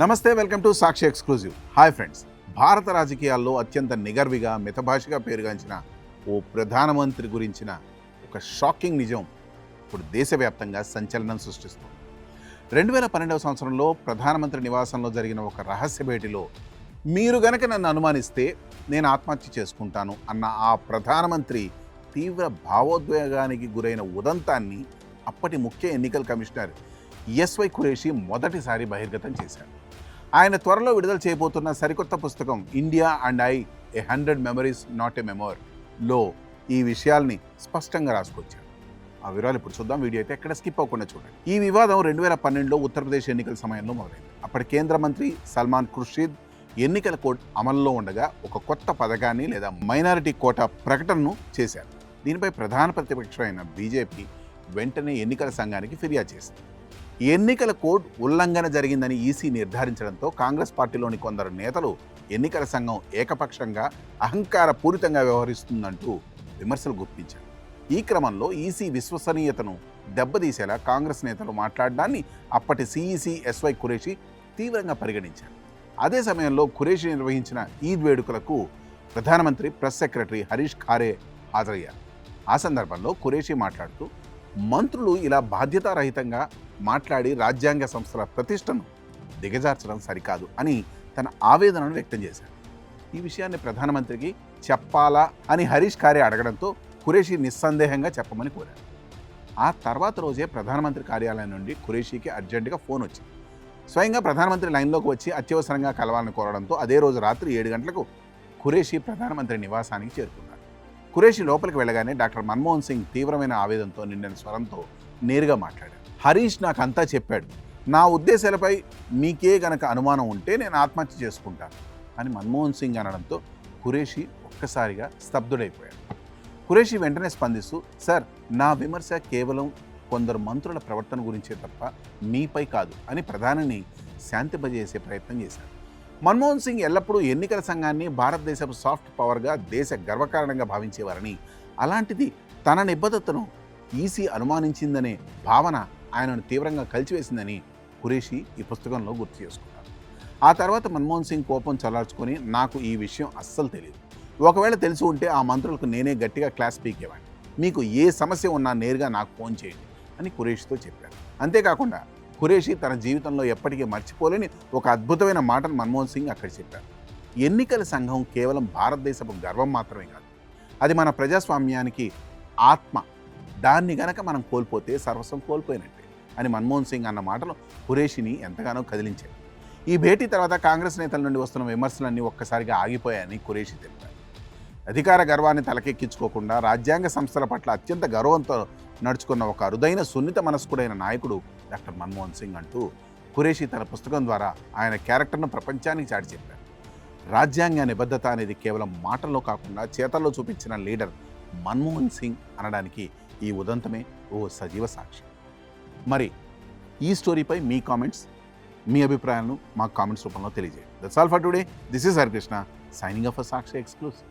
నమస్తే, welcome to Sakshi exclusive. Hi friends, భారత రాజకీయాల్లో అత్యంత నిగర్విగా మితభాషగా పేరుగాంచిన ఓ ప్రధానమంత్రి గురించిన ఒక షాకింగ్ నిజం ఇప్పుడు దేశవ్యాప్తంగా సంచలనం సృష్టిస్తుంది. 2012 సంవత్సరంలో ప్రధానమంత్రి నివాసంలో జరిగిన ఒక రహస్య భేటీలో మీరు గనక నన్ను అనుమానిస్తే నేను ఆత్మహత్య చేసుకుంటాను అన్న ఆ ప్రధానమంత్రి తీవ్ర భావోద్వేగానికి గురైన ఉదంతాన్ని అప్పటి ముఖ్య ఎన్నికల కమిషనర్ ఎస్వై ఖురేషీ మొదటిసారి బహిర్గతం చేశారు. ఆయన త్వరలో విడుదల చేయబోతున్న సరికొత్త పుస్తకం India and I, a 100 memories not a మెమోర్లో ఈ విషయాల్ని స్పష్టంగా రాసుకొచ్చారు. ఆ వివరాలు ఇప్పుడు చూద్దాం. వీడియో అయితే ఎక్కడ స్కిప్ అవ్వకుండా చూడండి. ఈ వివాదం 2012లో ఉత్తరప్రదేశ్ ఎన్నికల సమయంలో మొదలైంది. అప్పటి కేంద్ర మంత్రి సల్మాన్ ఖుర్షీద్ ఎన్నికల కోడ్ అమల్లో ఉండగా ఒక కొత్త పథకాన్ని లేదా మైనారిటీ కోటా ప్రకటనను చేశారు. దీనిపై ప్రధాన ప్రతిపక్షం అయిన బీజేపీ వెంటనే ఎన్నికల సంఘానికి ఫిర్యాదు చేసింది. ఎన్నికల కోడ్ ఉల్లంఘన జరిగిందని ఈసీ నిర్ధారించడంతో కాంగ్రెస్ పార్టీలోని కొందరు నేతలు ఎన్నికల సంఘం ఏకపక్షంగా అహంకారపూరితంగా వ్యవహరిస్తుందంటూ విమర్శలు గుప్పించారు. ఈ క్రమంలో ఈసీ విశ్వసనీయతను దెబ్బతీసేలా కాంగ్రెస్ నేతలు మాట్లాడడాన్ని అప్పటి సిఈసి ఎస్వై ఖురేషీ తీవ్రంగా పరిగణించారు. అదే సమయంలో ఖురేషీ నిర్వహించిన ఈద్ వేడుకలకు ప్రధానమంత్రి ప్రెస్ సెక్రటరీ హరీష్ ఖారే హాజరయ్యారు. ఆ సందర్భంలో ఖురేషీ మాట్లాడుతూ మంత్రులు ఇలా బాధ్యతారహితంగా మాట్లాడి రాజ్యాంగ సంస్థల ప్రతిష్టను దిగజార్చడం సరికాదు అని తన ఆవేదనను వ్యక్తం చేశారు. ఈ విషయాన్ని ప్రధానమంత్రికి చెప్పాలా అని హరీష్ ఖారే అడగడంతో ఖురేషీ నిస్సందేహంగా చెప్పమని కోరారు. ఆ తర్వాత రోజే ప్రధానమంత్రి కార్యాలయం నుండి ఖురేషీకి అర్జెంటుగా ఫోన్ వచ్చింది. స్వయంగా ప్రధానమంత్రి లైన్లోకి వచ్చి అత్యవసరంగా కలవాలని కోరడంతో అదే రోజు రాత్రి 7 గంటలకు ఖురేషీ ప్రధానమంత్రి నివాసానికి చేరుకున్నారు. ఖురేషీ లోపలికి వెళ్ళగానే డాక్టర్ మన్మోహన్ సింగ్ తీవ్రమైన ఆవేదనతో నిండిన స్వరంతో నేరుగా మాట్లాడారు. హరీష్ నాకు అంతా చెప్పాడు. నా ఉద్దేశాలపై మీకే గనక అనుమానం ఉంటే నేను ఆత్మహత్య చేసుకుంటాను అని మన్మోహన్ సింగ్ అనడంతో ఖురేషీ ఒక్కసారిగా స్తబ్దుడైపోయాడు. ఖురేషీ వెంటనే స్పందిస్తూ, సార్, నా విమర్శ కేవలం కొందరు మంత్రుల ప్రవర్తన గురించే తప్ప మీపై కాదు అని ప్రధానిని శాంతింపజేసే ప్రయత్నం చేశారు. మన్మోహన్ సింగ్ ఎల్లప్పుడూ ఎన్నికల సంఘాన్ని భారతదేశపు సాఫ్ట్ పవర్గా, దేశ గర్వకారణంగా భావించేవారని, అలాంటిది తన నిబద్ధతను ఈసీ అనుమానించిందనే భావన ఆయనను తీవ్రంగా కలిచివేసిందని ఖురేషీ ఈ పుస్తకంలో గుర్తు చేసుకున్నారు. ఆ తర్వాత మన్మోహన్ సింగ్ కోపం చల్లార్చుకొని, నాకు ఈ విషయం అస్సలు తెలియదు, ఒకవేళ తెలిసి ఉంటే ఆ మంత్రులకు నేనే గట్టిగా క్లాస్ పీకేవాడిని, మీకు ఏ సమస్య ఉన్నా నేరుగా నాకు ఫోన్ చేయండి అని ఖురేషీతో చెప్పారు. అంతేకాకుండా ఖురేషీ తన జీవితంలో ఎప్పటికీ మర్చిపోలేని ఒక అద్భుతమైన మాటను మన్మోహన్ సింగ్ అక్కడ చెప్పారు. ఎన్నికల సంఘం కేవలం భారతదేశపు గర్వం మాత్రమే కాదు, అది మన ప్రజాస్వామ్యానికి ఆత్మ. దాన్ని గనక మనం కోల్పోతే సర్వస్వం కోల్పోయినట్టే అని మన్మోహన్ సింగ్ అన్న మాటలు ఖురేషీని ఎంతగానో కదిలించాయి. ఈ భేటీ తర్వాత కాంగ్రెస్ నేతల నుండి వస్తున్న విమర్శలన్నీ ఒక్కసారిగా ఆగిపోయాయని ఖురేషీ తెలిపారు. అధికార గర్వాన్ని తలకెక్కించుకోకుండా రాజ్యాంగ సంస్థల పట్ల అత్యంత గౌరవంతో నడుచుకున్న ఒక అరుదైన సున్నిత మనస్కుడైన నాయకుడు డాక్టర్ మన్మోహన్ సింగ్ అంటూ ఖురేషీ తన పుస్తకం ద్వారా ఆయన క్యారెక్టర్ను ప్రపంచానికి చాటి చెప్పారు. రాజ్యాంగ నిబద్ధత అనేది కేవలం మాటల్లో కాకుండా చేతల్లో చూపించిన లీడర్ మన్మోహన్ సింగ్ అనడానికి ఈ ఉదంతమే ఓ సజీవ సాక్షి. మరి ఈ స్టోరీపై మీ కామెంట్స్, మీ అభిప్రాయాలను మా కామెంట్స్ రూపంలో తెలియజేయండి. That's all for today. This is Harikrishna signing off Sakshi exclusive.